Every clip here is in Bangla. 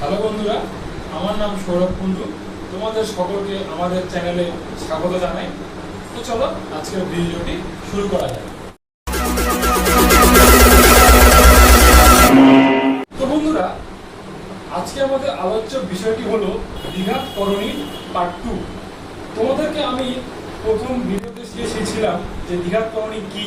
হ্যালো বন্ধুরা, আমার নাম সৌরভ কুণ্ডু। তোমাদের সকলকে আমাদের চ্যানেলে স্বাগত জানাই। তো চলো আজকের ভিডিওটি শুরু করা যায়। তো বন্ধুরা, আজকে আমাদের আলোচ্য বিষয়টি হলো দ্বিঘাত করণী পার্ট 2। তোমাদেরকে আমি প্রথম ভিডিওতে শিখিয়েছিলাম যে দ্বিঘাত করণী কি,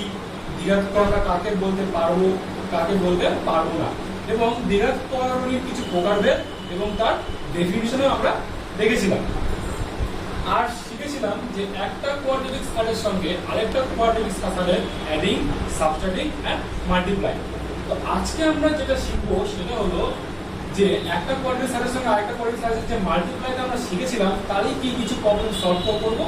দ্বিঘাত করণটা কাকে বলতে পারবো, কাকে বলতে পারবো না, এবং দ্বিঘাত করণীর কিছু প্রকারভেদ এবং তার ডেফিনিশনে আমরা দেখেছিলাম। আর শিখেছিলাম যে একটা কোয়াড্রেটিক স্কেলের সঙ্গে আরেকটা কোয়াড্রেটিক স্কেলের অ্যাডিং, সাবট্রাক্টিং এন্ড মাল্টিপ্লাই। তো আজকে আমরা যেটা শিখবো সেটা হলো যে একটা কোয়াড্রেটিক স্কেলের সঙ্গে আরেকটা কোয়াড্রেটিক স্কেলের যে মাল্টিপ্লাইটা আমরা শিখেছিলাম তারই কি কিছু প্রবলেম সলভ করব,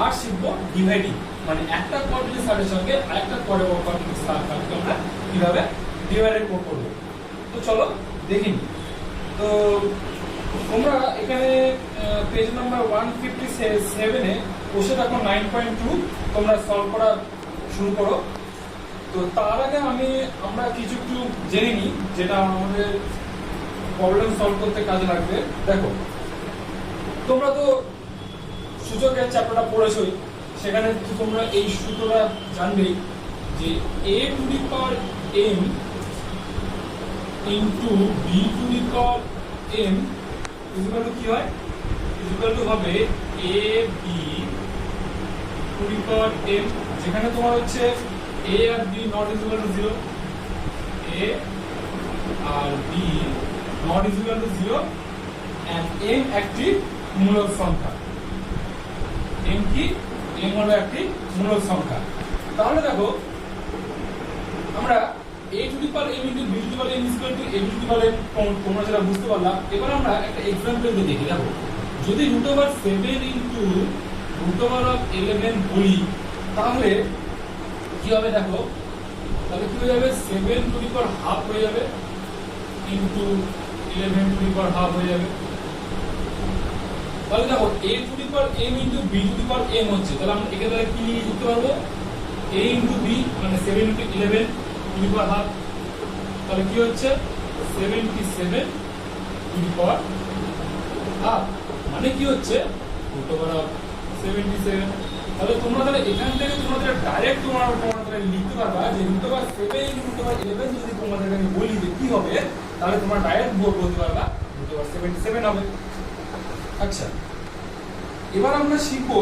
আর শিখবো ডিভাইডিং, মানে একটা কোয়াড্রেটিক স্কেলের সঙ্গে আরেকটা কোয়াড্রেটিক স্কেলকে আমরা কিভাবে ডিভাইড করব। তো চলো দেখি। তো তোমরা এখানে পেজ নাম্বার 157 এ বসে থাকো 9.2 তোমরা সলভ করা শুরু করো। তো তার আগে আমরা কিছু একটু জেনে নিই যেটা আমাদের প্রবলেম সলভ করতে কাজে লাগবে। দেখো, তোমরা তো সূচকের চ্যাপ্টারটা পড়েছোই, সেখানে তোমরা এই সূত্রটা জানবেই যে a to the power m into b to the power m equal to কি হয়, ইকুয়াল টু হবে a b to the power m, যেখানে তোমার হচ্ছে a আর b not equal to 0, a আর b not equal to 0 and m একটি মূলক সংখ্যা। m কি? m হলো একটি মূলক সংখ্যা। তাহলে দেখো, আমরা a to the power m into b to the power m equal two a to the power m, তোমরা যেটা বুঝতে পারলাম। এবার আমরা একটা एग्जांपल দিয়ে দেখি। দেখো, যদি √7 ইনটু √11 বলি তাহলে কি হবে? দেখো, তাহলে কি হয়ে যাবে? 7 টু দি পাওয়ার হাফ হয়ে যাবে into 11 two the power half হয়ে যাবে। তাহলে দেখো, a to the power m into b to the power m হচ্ছে, তাহলে আমরা এখানে কি লিখতে পারবো? a ইনটু b মানে 7 into 11 two the power half, তাহলে কি হচ্ছে? 77 টু দি পাওয়ার হাফ, মানে কি হচ্ছে? √77। তাহলে তোমরা এখান থেকে তোমাদের ডাইরেক্ট তোমরা লিখতে পারবা যে √7 ইনটু √11 যদি তোমাদের আমি বলি যে কি হবে, তাহলে তোমরা ডাইরেক্ট বলতে পারবা √77 হবে। আচ্ছা, এবার আমরা শিখবো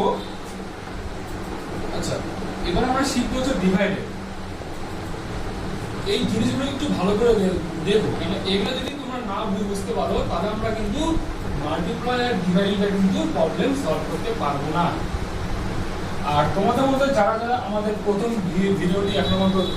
হচ্ছে ডিভাইডেড। এই জিনিসগুলো একটু ভালো করে দেখো, কারণ এগুলো যদি তোমরা না বুঝতে পারো তাহলে আমরা কিন্তু মাল্টিপ্লাই আর ডিভাইডটা কিন্তু প্রবলেম সলভ করতে পারবো না। আর তোমাদের মধ্যে যারা যারা আমাদের প্রথম ভিডিওটি এখনো পর্যন্ত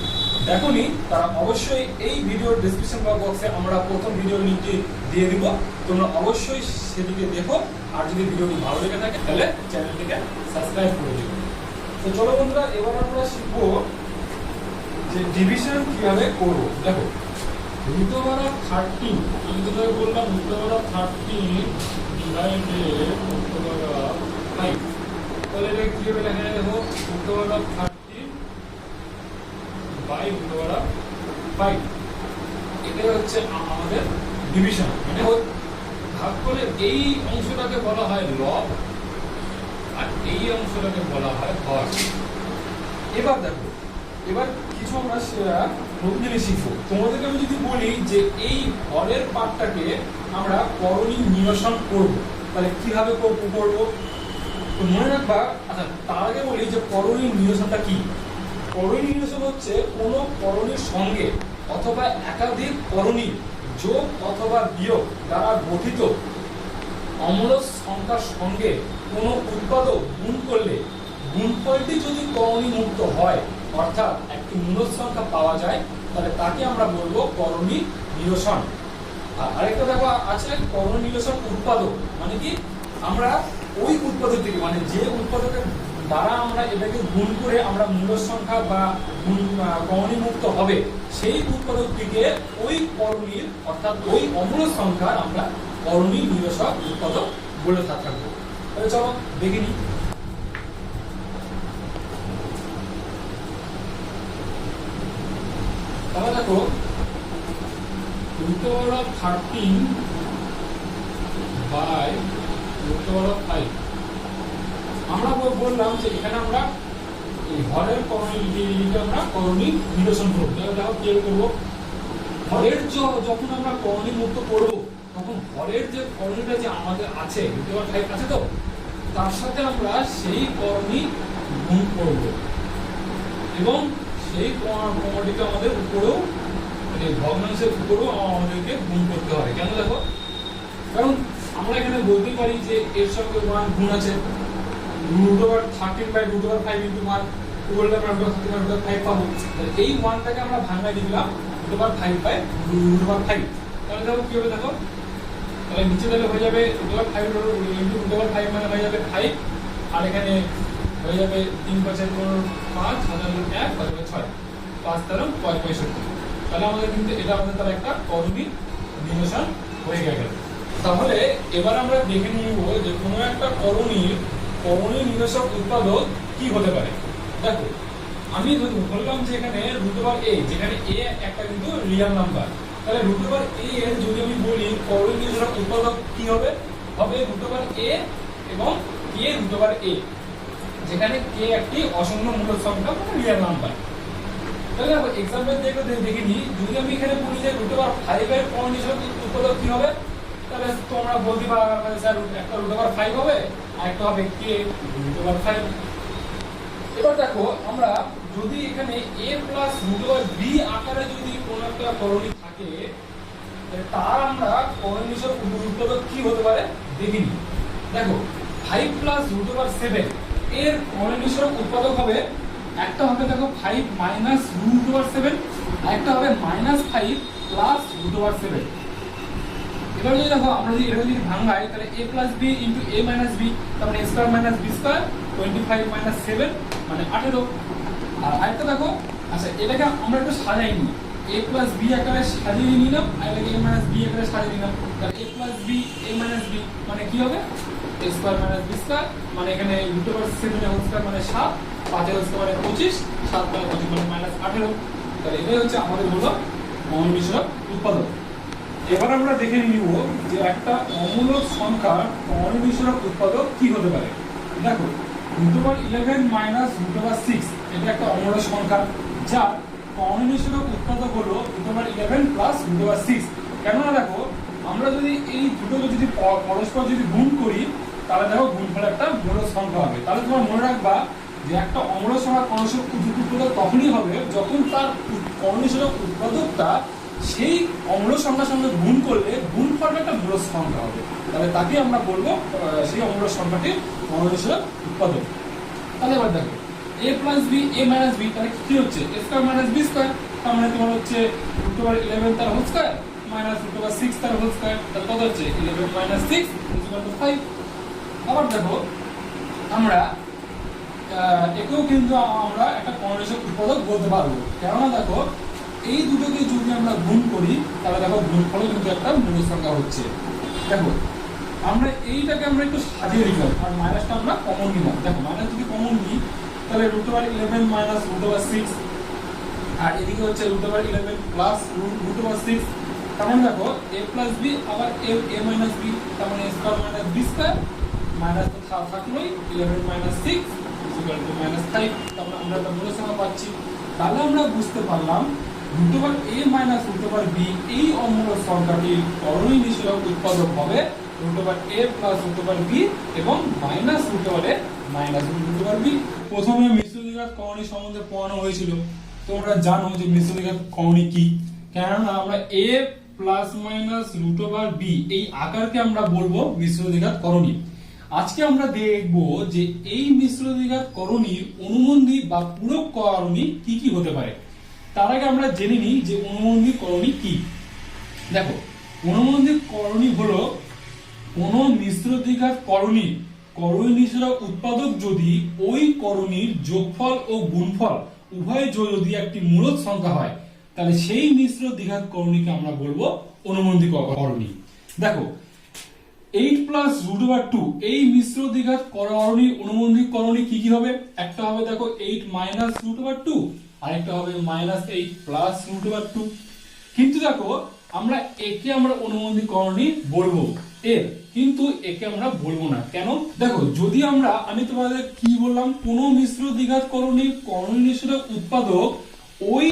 দেখোনি তারা অবশ্যই এই ভিডিওর ডেসক্রিপশন বক্সে আমরা প্রথম ভিডিওর লিংকটি দিয়ে দিব, তোমরা অবশ্যই সেটিকে দেখো। আর যদি ভিডিওটি ভালো লেগে থাকে তাহলে চ্যানেলটিকে সাবস্ক্রাইব করে দিও। তো চলো বন্ধুরা, এবার আমরা শিখবো যে ডিভিশন কিভাবে করব। দেখো, √13 আমি যেটা বললাম, √13 ডিভাইডেড √5, তাহলে এটা কিভাবে লেখা যায়? দেখো, √13 বাই √5, এটাই হচ্ছে আমাদের ডিভিশন, মানে ভাগ করে এই অংশটাকে বলা হয় লব আর এই অংশটাকে বলা হয় হর। এবার দেখো, এবার কিছু আমরা নতুন জিনিস শিখবো। তোমাদেরকে আমি যদি বলি যে এই হরের পার্টটাকে আমরা করণী নিরসন করব, তাহলে কিভাবে করব? তো মনে রাখবা। আচ্ছা, তার আগে বলি যে করণী নিরসনটা কি। করণী নিরসন হচ্ছে কোনো করণীর সঙ্গে অথবা একাধিক করণী যোগ অথবা বিয়োগ দ্বারা গঠিত অমূলক সংখ্যার সঙ্গে কোনো উৎপাদক গুণ করলে গুণফলটি যদি করণী মুক্ত হয়, অর্থাৎ একটি মূলক সংখ্যা পাওয়া যায়, তাহলে তাকে আমরা বলবো করণী নিরসন। আর আরেকটা দেখো আছে করণী নিরসন উৎপাদক, মানে কি? আমরা ওই উৎপাদক থেকে, মানে যে উৎপাদকের দ্বারা আমরা এটাকে গুণ করে আমরা মূলক সংখ্যা বা করণী মুক্ত হবে, সেই উৎপাদকটিকে ওই করণীর অর্থাৎ ওই অমূলক সংখ্যার আমরা করণী নিরসক উৎপাদক বলে থাকবো। তাহলে চলো দেখে নিই। তাহলে দেখো, √13 5 আমরা বললাম যে এখানে আমরা এই হরের করণীকে আমরা করণী নিরসন করব। দেখো কি করব, হরের যখন আমরা করণী মুক্ত করব তখন হরের যে করণীটা যে আমাদের আছে √5 আছে, তো তার সাথে আমরা সেই করণী গুণ করব এবং সেই ক্রমটিকে আমাদের উপরেও মানে ভগ্নাংশের উপরেও আমাদেরকে গুণ করতে হয়। কেন দেখো, কারণ আমরা এখানে বলতে পারি যে এর সঙ্গে 1 গুণ আছে √13/√5 ইনটু 1 উল্টা আমরা √13/√5 পাবো। এই 1টাকে আমরা ভাঙায় দিলাম √5/√5। তাহলে দেখো কি হবে, দেখো তাহলে নিচে তাহলে হয়ে যাবে √5 ইনটু √5 মানে হয়ে যাবে 5, আর এখানে হয়ে যাবে 3 × 5 5 1 6 5 13 65। তাহলে আমাদের কিন্তু এটা আমাদের তার একটা করণী নিরসন হয়ে গেল। তাহলে এবার আমরা দেখে নিব যে কোনো একটা করণী নিরসক উৎপাদক কি হতে পারে। দেখো আমি বললাম যে এখানে √a, যেখানে a একটা কিন্তু রিয়েল নাম্বার, তাহলে √a এর যদি আমি বলি করণী নিরসক উৎপাদক কি হবে, হবে √a এবং k√a, যেখানে k একটি অসংখ্য মূলদ সংখ্যা মানে রিয়েল নাম্বার। তাহলে আমরা एग्जांपल দেখে নিই, যদি আমি এখানে বলি যে √5 এর করণী নিরসক উৎপাদক কি হবে, তাহলে তোমরা বলতে পারবে স্যার একটা √5 হবে আর একটা হবে k √5। এবার দেখো আমরা যদি এখানে a +√b আকারে যদি কোন একটা করণী থাকে তার আমরা করণী নিরসক উৎপাদক কি হতে পারে দেখে নিই। দেখো 5 +√7 এর করণী নিরসক উৎপাদক হবে, একটা হবে দেখো 5 - √7 আর একটা হবে -5 +√7। এবার যদি দেখো আমরা যদি এটা যদি ভাঙাই তাহলে a + b * a - b, তার মানে a² - b² 25 - 7 মানে 18। আর আরেকটা দেখো, আচ্ছা এটাকে আমরা একটু সাজাই নিই, a + b আকারে সাজিয়ে নিলাম আর এটাকে a - b আকারে সাজিয়ে নিলাম। তাহলে a + b a - b মানে কি হবে a² - b² মানে এখানে √7 এর হোল স্কয়ার মানে 7, 5 এর হোল স্কয়ার মানে 25, 7 * 25 মানে -18। তাহলে এটাই হচ্ছে আমাদের হলো করণী নিরসক উৎপাদক। এবার আমরা দেখে নিব যে একটা অমূলক সংখ্যার করণী নিরসক উৎপাদক কি হতে পারে। দেখো √11 - √6 এটা একটা অমূলক সংখ্যা যার করণী নিরসক উৎপাদক হলো √11 + √6। কেননা দেখো আমরা যদি এই দুটোকে যদি পরস্পর যদি গুণ করি তাহলে দেখো গুণফল একটা মূলক সংখ্যা হবে। তাহলে তোমরা মনে রাখবা যে একটা অমূলক সংখ্যার করণী নিরসক উৎপাদক তখনই হবে যখন তার করণী নিরসক উৎপাদকটা সেই অমূলক সংখ্যার সঙ্গে গুণ করলে গুণফলটা একটা মূলক সংখ্যা হবে, তাহলে তাকে আমরা বলবো সেই অমূলক সংখ্যাটির করণী নিরসক উৎপাদক। তাহলে এবার দেখো a + b a - b তাহলে কি হচ্ছে a² - b², তার মানে তোমার হচ্ছে √11 তার হোল স্কয়ার -√6 তার হোল স্কয়ার, তাহলে কত হচ্ছে 11 - 6 = 5। আবার দেখো আমরা একেও কিন্তু আমরা একটা করণী নিরসক উৎপাদক বলতে পারবো, কেননা দেখো এই দুটোকে যদি আমরা গুণ করি তাহলে দেখো গুণফলও কিন্তু একটা মূলক সংখ্যা হচ্ছে। দেখো আমরা এইটাকে আমরা একটু সাজিয়ে নিলাম আর মাইনাসটা আমরা কমন নিলাম। দেখো মাইনাস যদি কমন নিই তাহলে √11 - √6 আর এদিকে হচ্ছে √11 + √6, তার মানে দেখো a + b আবার a - b, তার মানে a² - b² মাইনাস তো থাকলোই 11 - 6 = -5, তাহলে আমরা একটা মূলক সংখ্যা পাচ্ছি। তাহলে আমরা বুঝতে পারলাম √a - √b এই অমূলক সংখ্যাটির করণী নিরসক উৎপাদক হবে √a + √b এবং -√a - √b। প্রথমে মিশ্র দ্বিঘাত করণী সম্বন্ধে পড়ানো হয়েছিল, তোমরা জানো যে মিশ্র দ্বিঘাত করণী কি। কেননা আমরা a ± √b এই আকারকে আমরা বলবো মিশ্র দ্বিঘাত করণী। আজকে আমরা দেখব যে এই মিশ্র দ্বিঘাত করণীর অনুবন্ধী বা পূরক করণী কি কি হতে পারে। তার আগে আমরা জেনে নিই যে অনুবন্ধী করণী কি। দেখো অনুবন্ধী করণী হলো কোন মিশ্র দ্বিঘাত করণীর করণী নিরসক উৎপাদক যদি ওই করণীর যোগফল ও গুণফল উভয় যদি একটি মূলদ সংখ্যা হয় তাহলে সেই মিশ্র দ্বিঘাত করণীকে আমরা বলবো অনুবন্ধী করণী। দেখো 8 + √2 এই মিশ্র দ্বিঘাত করণীর অনুবন্ধী করণী কি কি হবে, একটা হবে দেখো 8 - √2 আর একটা হবে -8 + √2। কিন্তু দেখো আমরা একে আমরা অনুবন্ধী করণী বলবো, এর, কিন্তু একে আমরা বলবো না। কেন? দেখো, যদি আমি তোমাদের কি বললাম, কোন মিশ্র দ্বিঘাত করণীর নিষ্ঠুরক উৎপাদক ওই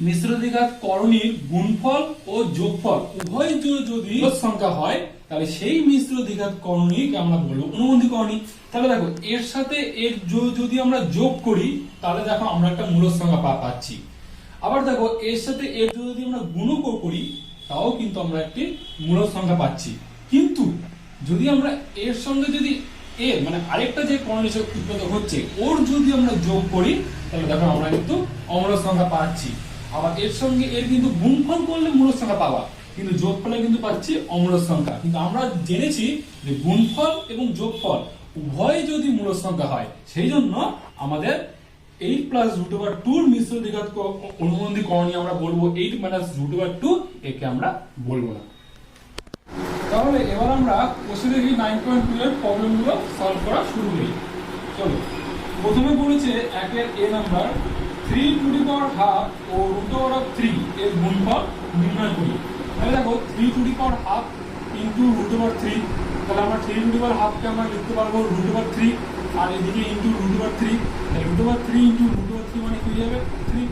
মিশ্র দ্বিঘাত করণীর গুণফল ও যোগফল উভয় যদি সংখ্যা হয়, তাহলে সেই মিশ্র দ্বিঘাত করণীকে আমরা বলবো অনুবন্ধী করণী। তাহলে দেখো, এর সাথে এর যদি আমরা যোগ করি, তাহলে দেখো আমরা একটা মূলদ সংখ্যা পাচ্ছি। আবার দেখো, এর সাথে এর যদি আমরা গুণক করি, তাও কিন্তু আমরা একটি মূলদ সংখ্যা পাচ্ছি। কিন্তু যদি আমরা এর সঙ্গে যদি এর মানে আরেকটা যে করণীয় উৎপাদক হচ্ছে ওর যদি আমরা যোগ করি, তাহলে দেখো আমরা কিন্তু অমূলদ সংখ্যা পাচ্ছি। আবার এর সঙ্গে এর কিন্তু গুণফল করলে মূলদ সংখ্যা পাওয়া, কিন্তু যোগফলে কিন্তু পাচ্ছি অমূলদ সংখ্যা। কিন্তু আমরা জেনেছি যে গুণফল এবং যোগফল উভয় যদি মূলদ সংখ্যা হয়, সেই জন্য আমাদের 8 + √2 এর মিশ্র দ্বিঘাত অনুবন্ধী করণী আমরা বলবো 8 - √2, একে আমরা বলবো না। তাহলে এবার আমরা কোষে দেখি 9.2 এর প্রবলেমগুলো সলভ করা শুরু করি। চলো, প্রথমে বলেছে একের এ নাম্বার 3^12 ও √3 এর গুণফল নির্ণয় করি। তাহলে দেখো, 3^12 ইনটু √3, তাহলে আমরা 3^12 কে আমরা লিখতে পারবো √3, আর এদিকে ইনটু √3, √3 ইনটু √3 মানে কি হয়ে যাবে 3।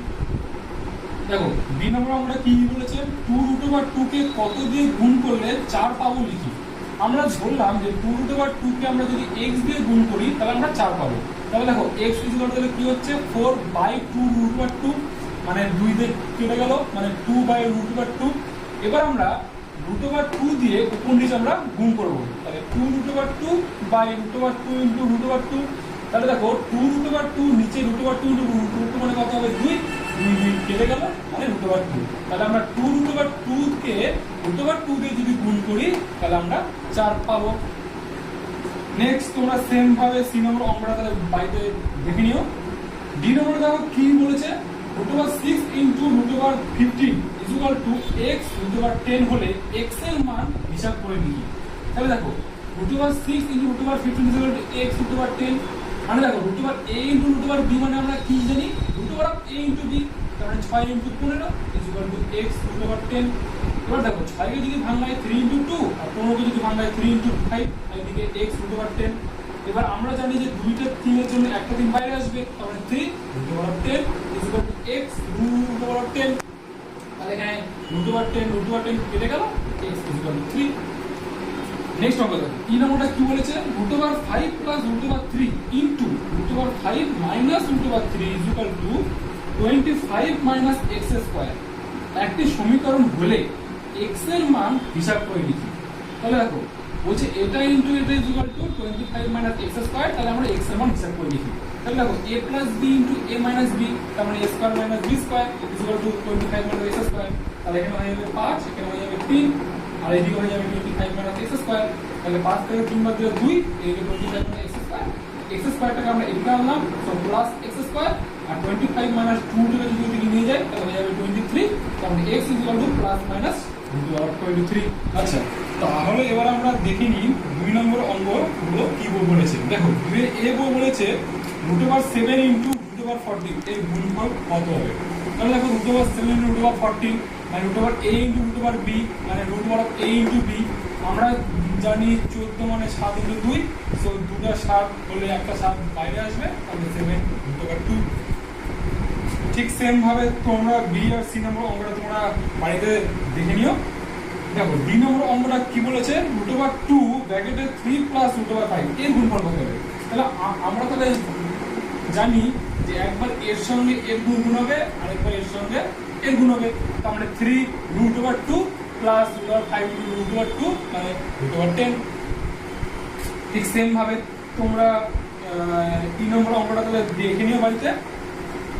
দেখো, বি নম্বর আমরা কি বলেছে, 2√2 কে কত দিয়ে গুণ করলে 4 পাবো লিখি। আমরা ধরলাম যে 2√2 কে আমরা যদি x দিয়ে গুণ করি, তাহলে আমরা 4 পাবো। তাহলে দেখো, x তাহলে কি হচ্ছে 4/2√2, মানে 2 দিয়ে কেটে গেল, মানে 2/√2। এবার আমরা √2 দিয়ে উপর নিচে আমরা গুণ করব। তাহলে 2√2/√2 ইনটু √2। তাহলে দেখো, 2√2 নিচে √2 ইনটু √2 মানে কত হবে 2, 2 কেটে গেল, মানে √2। তাহলে আমরা 2√2 কে √2 দিয়ে যদি গুণ করি, তাহলে আমরা 4 পাবো। নেক্সট তোমরা সেম ভাবে সি নম্বর অঙ্কটা তাহলে বাড়িতে দেখে নিও। ডি নম্বর দেখো কি বলেছে, √6 ইনটু √15 ইকুয়াল টু x √10 হলে x এর মান হিসাব করে লিখি। তাহলে দেখো, √6 ইনটু √15 ইকুয়াল টু x √10, মানে দেখো √a ইনটু √b মানে আমরা কি জানি, √a ইনটু b, তার মানে 6 ইনটু 15 ইকুয়াল টু x √10। এবার দেখো, 6 কে যদি ভাঙাই 3 ইনটু 2 আর 15 কে যদি ভাঙাই 3 ইনটু 5, এদিকে x √10। এবার আমরা জানি যে দুইটা 3 এর জন্য একটা 3 বাইরে আসবে, তার মানে 3 √10 ইকুয়াল টু x √10। তাহলে এখানে √10 কেটে গেল, x ইকুয়াল টু 3। নেক্সট অঙ্ক দেখো, এই নম্বরটা কি বলেছে, √5 + √3 ইনটু √5 - √3 ইকুয়াল টু 25 - x²। একটি সমীকরণ হলে x এর মান হিসাব করে লিখি। তাহলে দেখো, বলছে এটা ইনটু এটা ইকুয়াল টু 25 - x², তাহলে আমরা x এর মান হিসাব করে লিখি। তাহলে দেখো, a + b into a - b, তার মানে a² - b² equal to 25 - x²। তাহলে এখানে হয়ে যাবে 5, এখানে হয়ে যাবে 3, আর এদিকে হয়ে যাবে 25 - x²। তাহলে 5 থেকে 3 বাদ দিলে 2, এদিকে 25 - x²। x² আমরা এদিকে আনলাম, সো প্লাস x², আর 25 - 2 থেকে যদি এদিকে নিয়ে যাই, তাহলে হয়ে যাবে 23, তার মানে x equal to plus minus √23। আচ্ছা, তাহলে এবার আমরা দেখে নিই 2 নম্বর অঙ্কগুলো কি বলেছে। দেখো, 2 এ বলেছে √7 ইনটু √14 এর গুণফল কত হবে। তাহলে দেখো, √7 ইনটু √14 মানে √a ইনটু √b, মানে √a ইনটু b। আমরা জানি 14 মানে 7 ইনটু 2, সো দুটো 7 হলে একটা 7 বাইরে আসবে, তাহলে 7 √2। ঠিক সেম ভাবে তোমরা বি আর সি নম্বর অঙ্কটা তোমরা বাড়িতে দেখে নিও। দেখো, ডি নম্বর অঙ্কটা কি বলেছে, √2 ব্র্যাকেটে 3 + √5 এর গুণফল কত হবে। তাহলে আমরা তাহলে জানি যে একবার এর সঙ্গে এর গুণ হবে, আরেকবার এর সঙ্গে এর গুণ হবে, তার মানে 3 √2 প্লাস √5 √2 মানে √10। ঠিক সেম ভাবে তোমরা 3 নম্বর অঙ্কটা তাহলে দেখে নিও বাড়িতে।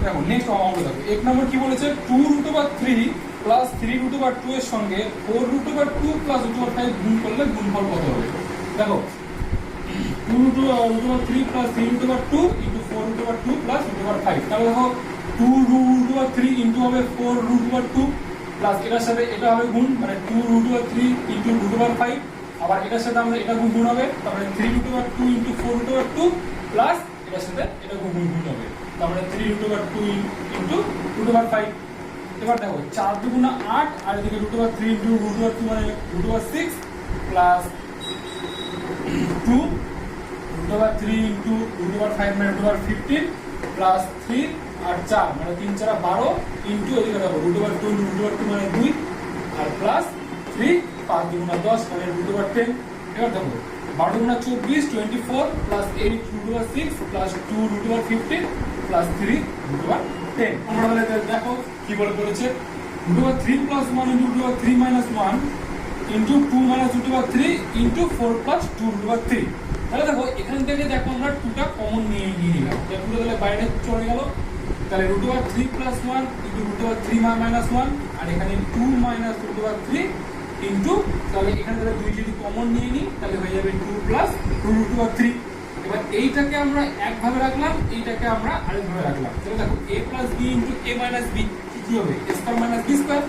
দেখো, নেক্সট অঙ্ক দেখো, 1 নম্বর কি বলেছে, 2√3 প্লাস 3√2 এর সঙ্গে 4√2 প্লাস √5 গুণ করলে গুণফল কত হবে। দেখো, 2√3 প্লাস 3√2 ইনটু 4√2 প্লাস √5, তাহলে দেখো 2√3 ইনটু হবে 4√2 প্লাস এটার সাথে এটা হবে গুণ, মানে 2√3 ইনটু √5, আবার এটার সাথে আমরা এটা গুণ হবে, তারপরে 3√2 ইনটু 4√2 প্লাস এটার সাথে এটা গুণ হবে, তারপরে 3√2 ইনটু √5। এবার দেখো, 4 × 8 আর এদিকে √3 ইনটু √2 মানে √6, plus 2 root over 3 into root over 5 মানে রুট ওভার 15 প্লাস 3 আর 4 মানে 3 4 12 ইন্টু এদিকে দেখো রুট ওভার 2 মানে 2 আর প্লাস 3 5 2 গুণা 10 মানে রুট ওভার 10। এবার দেখো 12 গুণা 24 24 plus 8 root over 6 plus 2 root over 15 plus 3 root over 10। আমরা বলে দেখো কি বলেছে root over 3 plus 1 into root over 3 minus 1 into 2 minus root over 3 into 4 plus 2 root over 3। তাহলে দেখো এখান থেকে দেখো আমরা 2টা কমন নিয়ে নিলাম, 2টা তাহলে বাইরে চলে গেল। তাহলে root over 3 plus 1 into root over 3 minus 1 আর এখানে 2 মাইনাস রুট ওভার 3 ইন্টু, তাহলে এখানে তাহলে 2 যদি কমন নিয়ে নিই তাহলে হয়ে যাবে 2 প্লাস 2 রুট ওভার 3। এবার এইটাকে আমরা একভাবে রাখলাম, এইটাকে আমরা আরেকভাবে রাখলাম। তাহলে দেখো a plus b into a minus b কি হবে a square minus b square,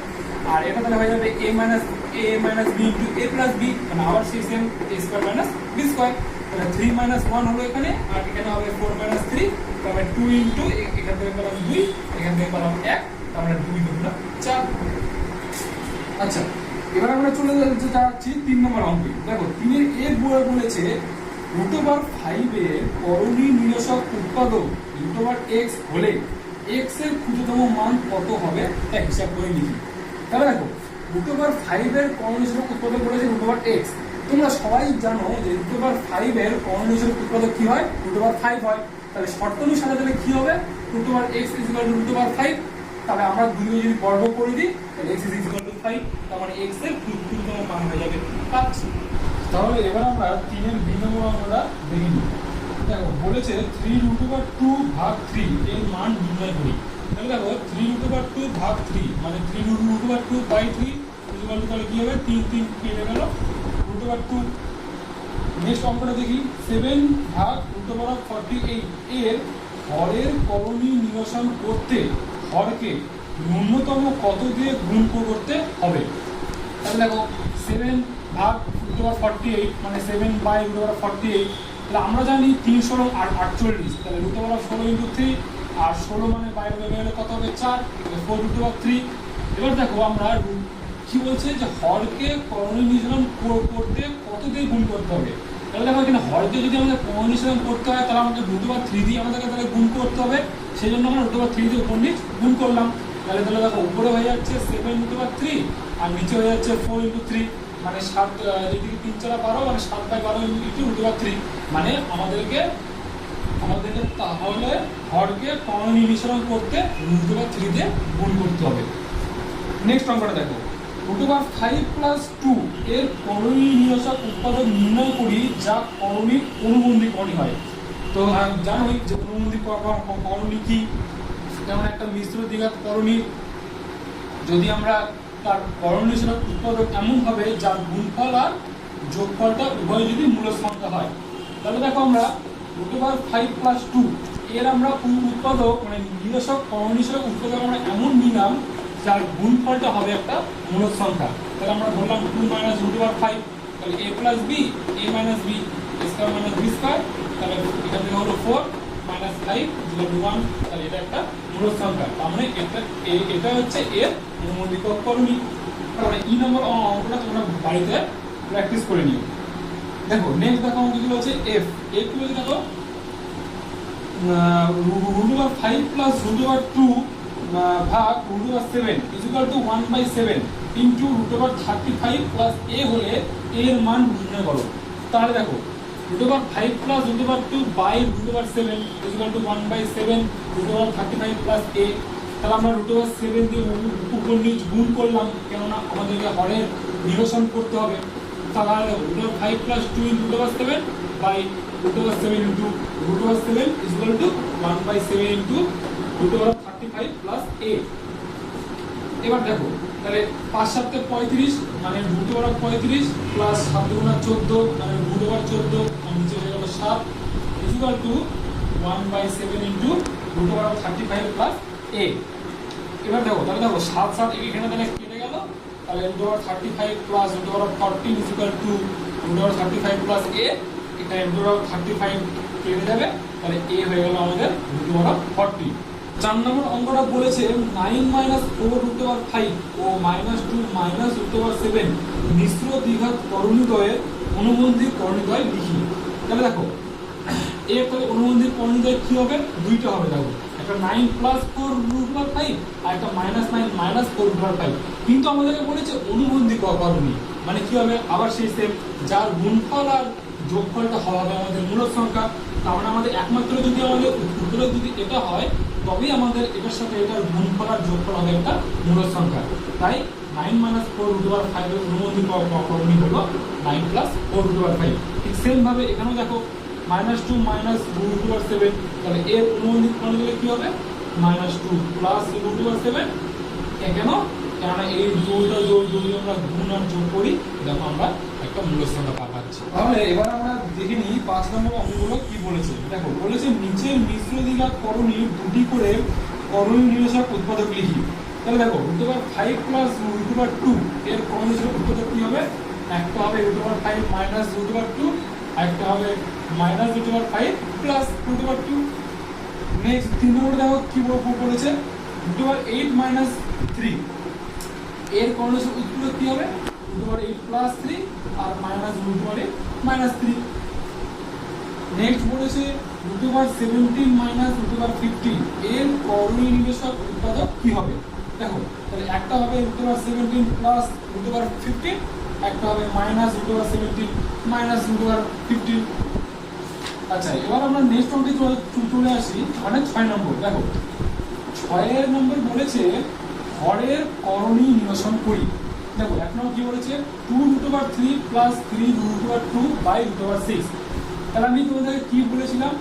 আর এটা তাহলে হয়ে যাবে a minus b into a plus b মানে আবার সেই same a square minus b square. তাহলে 3 মাইনাস 1 হলো এখানে, আর এখানে হবে 4 মাইনাস 3 তাহলে 2 ইন্টু এখান থেকে পেলাম 2 এখান থেকে পেলাম 1 তাহলে 2 গুণা 4। আচ্ছা এবার আমরা চলে যাচ্ছি 3 নম্বর অঙ্কে। দেখো 3 এর এর বলেছে রুট ওভার 5 এর করণীয় নিরসক উৎপাদক রুট ওভার x হলে x এর ক্ষুদ্রতম মান কত হবে তা হিসাব করে লিখি। তাহলে দেখো রুট ওভার 5 এর করণীয় নিরসক উৎপাদক বলেছে রুট ওভার x। তোমরা সবাই জানো যে রুট ওভার 5 এর করণীয় নিরসক উৎপাদক কি হয়, রুট ওভার 5 হয়। তাহলে শর্ত অনুসারে তাহলে কি হবে, root over x root over 5। তাহলে আমরা দুইও যদি বর্গ করে দিই তাহলে x 5, তার মানে x এর ক্ষুদ্রতম মান হয়ে যাবে 5। তাহলে এবার আমরা 3 এর বি নম্বর অঙ্কটা দেখে নিই। দেখো বলেছে 3 রুট ওভার 2 ভাগ 3 এর মান নির্ণয় করি। তাহলে দেখো 3 রুট ওভার 2 ভাগ 3 মানে 3 root over 2 by 3 equal to তাহলে কি হবে 3 3 কেটে গেল রুট ওভার 2। নেক্সট অঙ্কটা দেখি 7 ভাগ রুট ওভার 48 এর হরের করণীয় নিরসন করতে হরকে ন্যূনতম কত দিয়ে গুণ করতে হবে। তাহলে দেখো 7 ভাগ রুট ওভার 48 মানে 7 বাই রুট ওভার 48। তাহলে আমরা জানি 3 16 আর 48, তাহলে রুট ওভার 16 ইন্টু 3 আর 16 মানে বাইরে বের হলে কত হবে 4 4 রুট ওভার 3। এবার দেখো আমরা কি বলছে যে হরকে করণীয় নিরসন করতে কত দিয়ে গুণ করতে হবে। তাহলে দেখো এখানে হরকে যদি আমাদের করণীয় নিরসন করতে হয় তাহলে আমাদের রুট ওভার 3 দিয়ে আমাদেরকে তাহলে গুণ করতে হবে, সেই জন্য আমরা রুট ওভার 3 দিয়ে উপর নিচ গুণ করলাম। তাহলে দেখো উপরে হয়ে যাচ্ছে 7 রুট ওভার 3 আর নিচে হয়ে যাচ্ছে 4 ইন্টু 3 মানে 7 এদিকে 3 4 12 মানে 7 বাই 12 ইন্টু রুট ওভার 3 মানে আমাদেরকে তাহলে হরকে করণীয় নিরসন করতে রুট ওভার 3 দিয়ে গুণ করতে হবে। নেক্সট অঙ্কটা দেখো রুট ওভার 5 প্লাস 2 এর করণীয় নিরসক উৎপাদক নির্ণয় করি যা করণিক অনুবন্ধী করণী হয়। তো জানোই যে অনুবন্ধী করণী কি, যেমন একটা মিশ্র দ্বিঘাত করণী যদি আমরা তার করণীয় নিরসক উৎপাদক এমন হবে যার গুণফল আর যোগফলটা উভয় যদি মূলদ সংখ্যা হয়। তাহলে দেখো আমরা রুট ওভার 5 প্লাস 2 এর আমরা উৎপাদক মানে নিরসক করণীয় নিরসক উৎপাদক আমরা এমন নিলাম যার গুণফলটা হবে একটা মূলদ সংখ্যা। তাহলে আমরা বললাম 2 মাইনাস রুট ওভার 5 তাহলে a plus b a minus b square minus b square, তাহলে এখান থেকে হলো 4 মাইনাস 5 1, তাহলে এটা একটা মূলদ সংখ্যা। তার মানে এটা হচ্ছে এর অনুমোদিত করণী। তাহলে ই নম্বর অঙ্কটা তোমরা বাড়িতে প্র্যাকটিস করে নিও। দেখো নেক্সট দেখো অঙ্কগুলো হচ্ছে f গুলো দেখো root over 5 plus root over 2 ভাগ root over 7 equal to 1/7 into root over 35 plus a হলে a এর মান নির্ণয় করো। তাহলে দেখো root over 5 plus root over 2 by root over 7 equal to 1/7 root over 35 plus a। তাহলে আমরা রুট ওভার 7 দিয়ে উপর নিচ গুণ করলাম, কেননা আমাদেরকে হরের নিরসন করতে হবে। তাহলে root over 5 plus 2 into root over 7 by root over 7 into root over 7 equal to 1/7 into root over 35 plus a। এবার দেখো তাহলে 5 7 35 মানে রুট ওভার 35 প্লাস 7 গুণা 14 মানে রুট ওভার 14 আর নিচে হয়ে গেল 7 equal to 1/7 into root over 35 plus a। এবার দেখো তাহলে দেখো 7 7 এখানে তাহলে কেটে গেল, তাহলে root over 35 plus root over 14 equal to root over 35 plus a। এখানে রুট ওভার 35 কেটে যাবে, তাহলে a হয়ে গেল আমাদের রুট ওভার 40। 4 নম্বর অঙ্কটা বলেছে 9 মাইনাস 4 রুট ওভার 5 ও মাইনাস 2 মাইনাস রুট ওভার 7 মিশ্র দ্বিঘাত করণীদ্বয়ের অনুবন্ধী করণীদ্বয় লিখি। তাহলে দেখো এর তাহলে অনুবন্ধী করণীদ্বয় কি হবে? দুইটা হবে। দেখো একটা 9 প্লাস 4 রুট ওভার 5 আর একটা মাইনাস 9 মাইনাস 4 রুট ওভার 5, কিন্তু আমাদেরকে বলেছে অনুবন্ধী করণী, মানে কি হবে? আবার সেই সেম, যার গুণফল আর যোগফলটা হবে আমাদের মূলদ সংখ্যা। তার মানে আমাদের একমাত্র যদি আমাদের উত্তরে যদি এটা হয় তবেই আমাদের এটার সাথে এটার গুণফল আর যোগফল হবে একটা মূলদ সংখ্যা। তাই 9 মাইনাস 4 রুট ওভার 5 এর অনুবন্ধী করণী হলো 9 প্লাস 4 রুট ওভার 5। ঠিক সেম ভাবে এখানেও দেখো মাইনাস 2 মাইনাস রুট ওভার 7, তাহলে এর অনুবন্ধী করণী হলে কি হবে? Minus 2 plus root over 7। কেন? কেননা এই দুইটা যদি আমরা গুণ আর যোগ করি দেখো আমরা একটা মূলদ সংখ্যা পাচ্ছি। তাহলে এবার আমরা দেখে নিই 5 নম্বর অঙ্কগুলো কি বলেছে। দেখো বলেছে নিচের মিশ্র দ্বিঘাত করণীর দুটি করে করণী নিরসক উৎপাদক লিখি। তাহলে দেখো root over 5 plus root over 2 এর করণী নিরসক উৎপাদক কি হবে? একটা হবে root over 5 minus root over 2, আরেকটা হবে minus root over 5 plus root over 2। Next 3 number দেখো কি বলেছে রুট ওভার 8 মাইনাস 3 এর করণী নিরসক উৎপাদক কি হবে? রুট ওভার 8 প্লাস 3 আর minus root over 8 minus 3। Next বলেছে root over 17 minus root over 15 এর করণী নিরসক উৎপাদক কি হবে? দেখো তাহলে একটা হবে root over 17 plus root over 15, একটা হবে minus root over 17 minus root over 15। আচ্ছা এবার আমরা নেক্সট অঙ্কে চলে আসি, মানে 6 নম্বর। দেখো 6 নম্বর বলেছে হরের করণী নিরসন করি। দেখো এক নম্বর কি বলেছে 2 root over 3 plus 3 root over 2 by root over 6। তাহলে আমি তোমাদেরকে কি বলেছিলাম,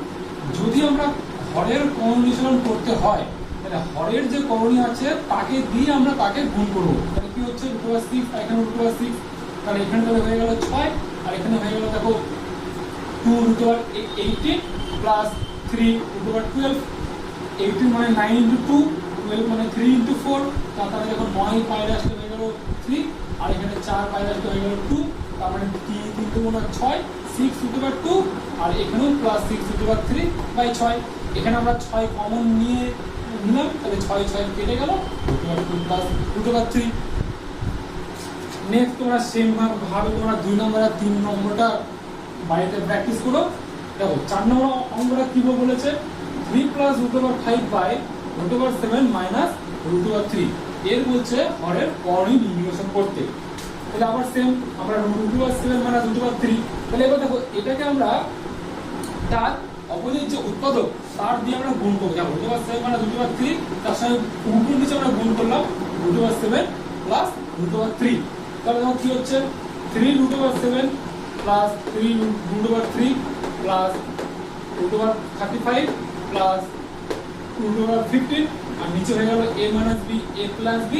যদি আমরা হরের করণী নিরসন করতে হয় তাহলে হরের যে করণী আছে তাকে দিয়ে আমরা তাকে গুণ করবো। তাহলে কি হচ্ছে রুট ওভার 6, এখানে রুট ওভার 6, তাহলে এখানে তাহলে হয়ে গেল 6 আর এখানে হয়ে গেল দেখো 2 root over 18 plus 3 root over 12। 18 মানে 9 ইন্টু 2, 12 মানে 3 ইন্টু 4, তাহলে যখন 9 বাইরে আসলে হয়ে গেল 3 আর এখানে 4 বাইরে আসলে হয়ে গেল 2, তার মানে 3 3 গুণ 6 6 রুট ওভার 2 আর এখানেও প্লাস 6 রুট ওভার 3 বাই 6। এখানে আমরা 6 কমন নিয়ে নিলাম, তাহলে 6 6 কেটে গেল root over 2 plus root over 3। Next তোমরা সেম ভাবে তোমরা 2 নম্বর আর 3 নম্বরটা বাড়িতে প্র্যাকটিস করো। দেখো 4 নম্বর অঙ্কটা কি বলেছে 3 plus root over 5 by root over 7 minus root over 3 এর বলছে হরের করণী নির্ণয় করতে। তাহলে আবার সেম আমরা root over 7 minus root over 3, তাহলে এবার দেখো এটাকে আমরা তার অপোজিট যে উৎপাদক তার দিয়ে আমরা গুণ করব। দেখো root over 7 minus root over 3 তার সঙ্গে উপর নিচে আমরা গুণ করলাম root over 7 plus root over 3। তাহলে দেখো কি হচ্ছে 3 root over 7 plus 3 root over 3 plus root over 35 plus root over 15 আর নিচে হয়ে গেল a minus b a plus b,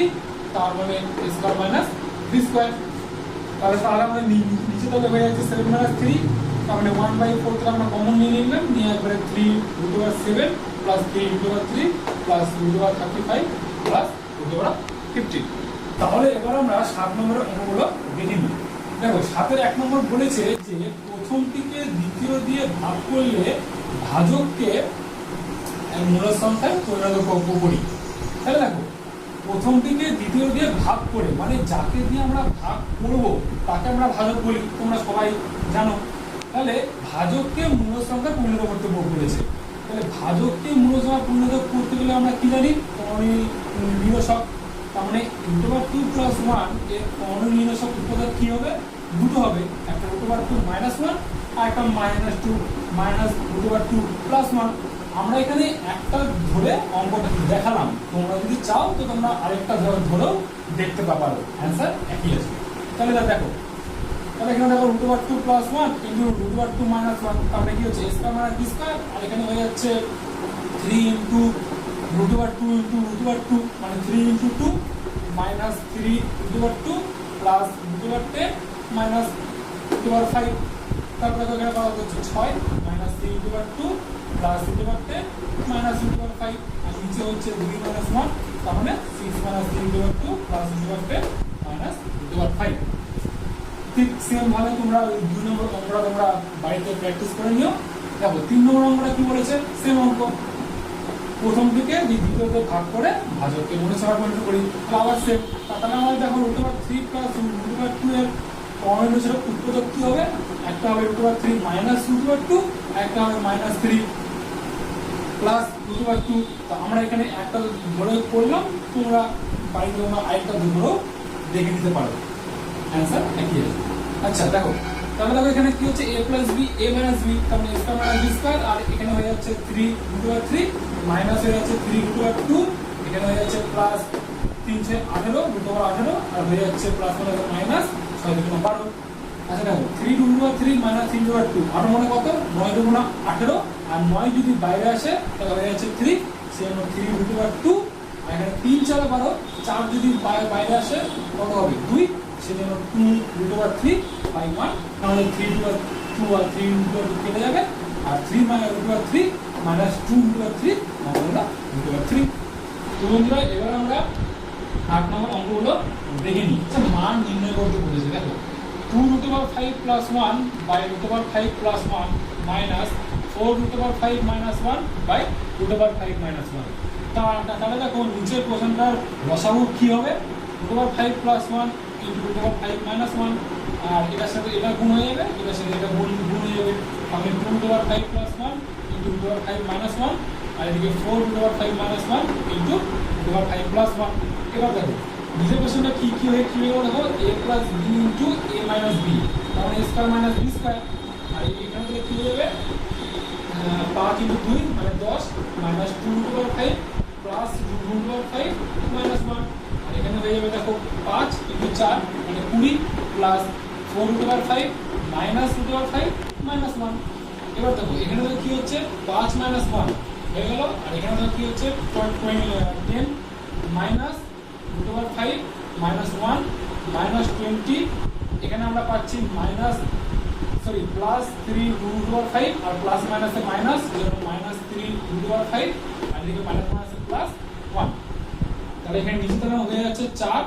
তার মানে a square minus b square. তাহলে আমাদের নিচে তাহলে হয়ে যাচ্ছে 7 মাইনাস 3, তার মানে 1/4 টা আমরা কমন নিয়ে নিলাম, নিয়ে একবারে 3 root over 7 plus 3 root over 3 plus root over 35 plus root over 15। তাহলে এবার আমরা 7 নম্বরের অঙ্কগুলো দেখে নিই। দেখো 7 1 নম্বর বলেছে যে প্রথমটিকে দ্বিতীয় দিয়ে ভাগ করলে ভাজককে মূলদ সংখ্যায় পরিণত করি। তাহলে দেখো প্রথমটিকে দ্বিতীয় দিয়ে ভাগ করে, মানে যাকে দিয়ে আমরা ভাগ করব তাকে আমরা ভাজক বলি, তোমরা সবাই জানো। তাহলে ভাজককে মূলদ সংখ্যায় পরিণত করতে বলেছে। তাহলে ভাজককে মূলদ সংখ্যায় পরিণত করতে গেলে আমরা কি জানি করণী নিরসক, তার মানে রুট ওভার 2 প্লাস 1 এর করণী নিরসক উৎপাদক কি হবে? দুটো হবে, একটা রুট ওভার 2 মাইনাস 1 আর একটা minus 2 minus root over 2 plus 1। আমরা এখানে একটা ধরে অঙ্কটা দেখালাম, তোমরা যদি চাও তো তোমরা আরেকটা ধরেও দেখতে পারো, অ্যান্সার একই আছে। তাহলে দেখো তাহলে এখানে দেখো root over 2 plus 1 into root over 2 minus 1, তাহলে কি হচ্ছে a square minus b square, আর এখানে হয়ে যাচ্ছে 3 into root over 2 into root over 2 মানে 3 into 2 minus 3 root over 2 plus root over 10 minus root over 5। তারপরে দেখো এখানে পাওয়া যাচ্ছে 6 minus 3 root over 2 plus root over 10 minus root over 5 আর নিচে হচ্ছে 2 মাইনাস 1, তার মানে 6 minus 3 root over 2 plus root over 10 minus root over 5। ঠিক সেম ভাবে তোমরা 2 নম্বর অঙ্কটা তোমরা বাড়িতে প্র্যাকটিস করে নিও। দেখো 3 নম্বর অঙ্কটা কি বলেছে, সেম অঙ্ক প্রথমটিকে দ্বিতীয়তে ভাগ করে ভাজককে মনে সভা পরিণত করি। আবার সেম, তাহলে আমাদের দেখো √3 প্লাস √2 এর কর্ণনীয় ছিল উৎপাদক কি হবে, একটা হবে √3 মাইনাস √2, একটা হবে -3 প্লাস √2। তো আমরা এখানে একটা ধরে করলাম, তোমরা বাড়িতে তোমরা আরেকটা ধরেও দেখে নিতে পারো, অ্যান্সার একই আছে। আচ্ছা দেখো, তাহলে দেখো এখানে কি হচ্ছে a plus b a minus b, তার মানে a square minus b square, আর এখানে হয়ে যাচ্ছে 3√3 মাইনাস হয়ে যাচ্ছে 3√2, এখানে হয়ে যাচ্ছে প্লাস 3 6 18 √18, আর হয়ে যাচ্ছে প্লাস মাইনাস 6 2 12। আচ্ছা দেখো 3√3 মাইনাস 3√2 আর মানে কত, 9 2 18, আর 9 যদি বাইরে আসে তাহলে হয়ে যাচ্ছে 3, সেম 3√2, আর এখানে 3 4 12, 4 যদি বাইরে আসে কত হবে 2, সেজন্য 2√3 বাই 1, তাহলে 3√2 আর 3√2 কেটে যাবে, আর 3 √3 মাইনাস 2√3 মানে হলো √3। তো বন্ধুরা এবার আমরা 8 নম্বর অঙ্কগুলো দেখে নিই। আচ্ছা মান নির্ণয় করতে বলেছে, দেখো 2√5 plus 1 by √5 plus 1 minus 4√5 minus 1 by √5 minus 1। তাহলে দেখো নিচের প্রশ্নটার লসাগু কি হবে, √5 plus 1 into √5 minus 1, আর এটার সাথে এটা গুণ হয়ে যাবে, এটার সাথে এটা গুণ হয়ে যাবে, তাহলে 2√5 plus 1 into √5 minus 1, আর এদিকে 4√5 minus 1 into √5 plus 1। এবার দেখো নিচের প্রশ্নটা কি কি হয়ে গেল, দেখো a plus b into a minus b, তাহলে a square minus b square, আর এখান থেকে কি হয়ে যাবে 5 into 2 মানে 10 মাইনাস 2√5 প্লাস √5 মাইনাস 1, আর এখানে হয়ে যাবে দেখো 5 into 4 মানে 20 প্লাস 4√5 মাইনাস √5 মাইনাস 1। এবার দেখো এখানে দেখো কি হচ্ছে 5 মাইনাস 1 হয়ে গেল, আর এখানে দেখো কি হচ্ছে 10 মাইনাস √5 মাইনাস 1 মাইনাস 20, এখানে আমরা পাচ্ছি প্লাস 3√5 আর প্লাস মাইনাসে মাইনাস, মাইনাস 3√5, আর এদিকে মাইনাস মাইনাসে প্লাস 1, তাহলে এখানে নিচে তাহলে হয়ে যাচ্ছে 4,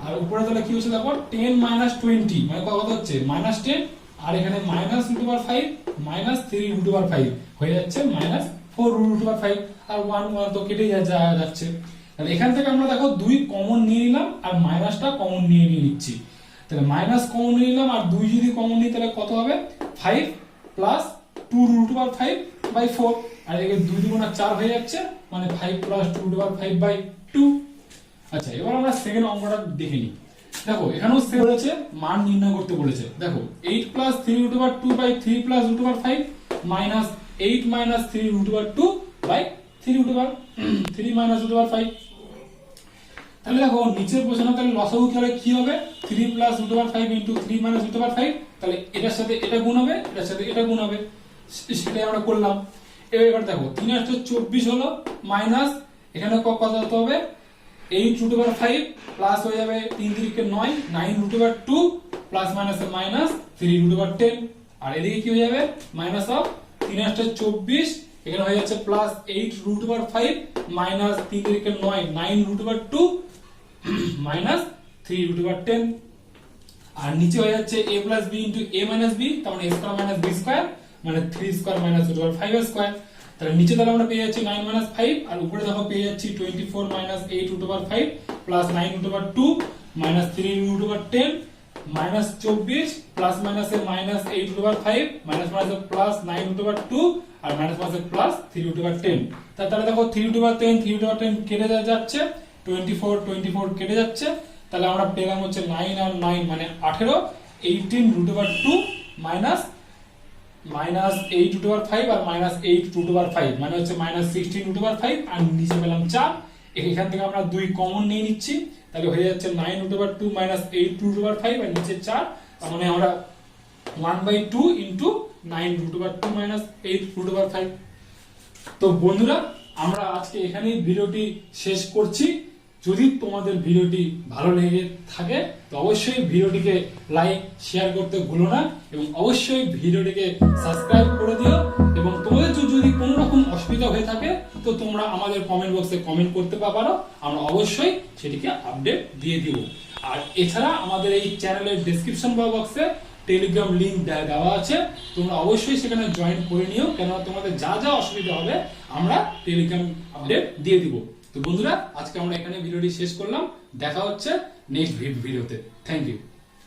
আর উপরে তাহলে কি হচ্ছে দেখো 10 মাইনাস 20 মানে কত হচ্ছে -10, আর এখানে মাইনাস √5 মাইনাস 3√5 হয়ে যাচ্ছে মাইনাস 4√5, আর 1 তো কেটে যাচ্ছে। তাহলে এখান থেকে আমরা দেখো 2 কমন নিয়ে নিলাম আর মাইনাসটা কমন নিয়ে নিচ্ছি, তাহলে মাইনাস কমন নিয়ে নিলাম আর 2 যদি কমন নিই তাহলে কত হবে 5 প্লাস 2√5 বাই 4, আর এদিকে 2 2 4 হয়ে যাচ্ছে মানে 5 প্লাস 2√5 বাই 2। আচ্ছা এবার আমরা সেকেন্ড অঙ্কটা দেখে নিই। দেখো এখানেও সে বলেছে মান নির্ণয় করতে বলেছে, দেখো 8 plus 3√2 by 3 plus √5 minus 8 minus 3√2 by 3 minus √5। তাহলে দেখো নিচের প্রশ্ন তাহলে লসাগু কি হবে 3 প্লাস √5 ইনটু 3 মাইনাস √5, তাহলে এটার সাথে এটা গুণ হবে, এটার সাথে এটা গুণ হবে, সেটাই আমরা করলাম। এবার দেখো 3 8 24 হলো মাইনাস এখানে কত হতে হবে 8√5 প্লাস হয়ে যাবে 3 3 9 9√2 প্লাস মাইনাসে মাইনাস 3√10, আর এদিকে কি হয়ে যাবে মাইনাস অফ 3 8 24, এখানে হয়ে যাচ্ছে প্লাস 8√5 মাইনাস 3 3 9 9√2 মাইনাস 3√10, আর নিচে হয়ে যাচ্ছে a plus b into a minus b, তার মানে a square minus b square মানে 3 স্কয়ার মাইনাস √5 স্কয়ার। তাহলে নিচে তাহলে আমরা পেয়ে যাচ্ছি 9 মাইনাস 5, আর উপরে দেখো পেয়ে যাচ্ছি 24 minus 8√5 plus 9√2 minus 3√10 minus 24 plus মাইনাসে মাইনাস 8/5 মাইনাস মাইনাসে প্লাস 9/2 আর মাইনাস মাইনাসে প্লাস 3/10। তাহলে দেখো 3/10 কেটে যাচ্ছে, 24 কেটে যাচ্ছে, তাহলে আমরা পেলাম হচ্ছে 9 আর 9 মানে 18, 18√2 মাইনাস 8/5 আর মাইনাস 8/5 মানে হচ্ছে মাইনাস 16/5, আর নিচে পেলাম 4। এখান থেকে আমরা 2 কমন নিয়ে নিচ্ছি, তাহলে হয়ে যাচ্ছে 9√2 মাইনাস 8√5 আর নিচে 4, তার মানে আমরা 1/2 ইনটু 9√2 মাইনাস 8√5। তো বন্ধুরা আমরা আজকে এখানেই ভিডিওটি শেষ করছি। যদি তোমাদের ভিডিওটি ভালো লেগে থাকে তো অবশ্যই ভিডিওটিকে লাইক শেয়ার করতে ভুলো না, এবং অবশ্যই ভিডিওটিকে সাবস্ক্রাইব করে দিও, এবং তোমাদের যদি কোনো রকম অসুবিধা হয়ে থাকে তো তোমরা আমাদের কমেন্ট বক্সে কমেন্ট করতে পারো, আমরা অবশ্যই সেটিকে আপডেট দিয়ে দিব। আর এছাড়া আমাদের এই চ্যানেলের ডেসক্রিপশন বক্সে টেলিগ্রাম লিংক দেওয়া আছে, তোমরা অবশ্যই সেখানে জয়েন করে নিও, কেননা তোমাদের যা যা অসুবিধা হবে আমরা টেলিগ্রাম আপডেট দিয়ে দিব। তো বন্ধুরা, আজকে আমরা এখানে ভিডিওটি শেষ করলাম, দেখা হচ্ছে নেক্সট ভিডিওতে। Thank you.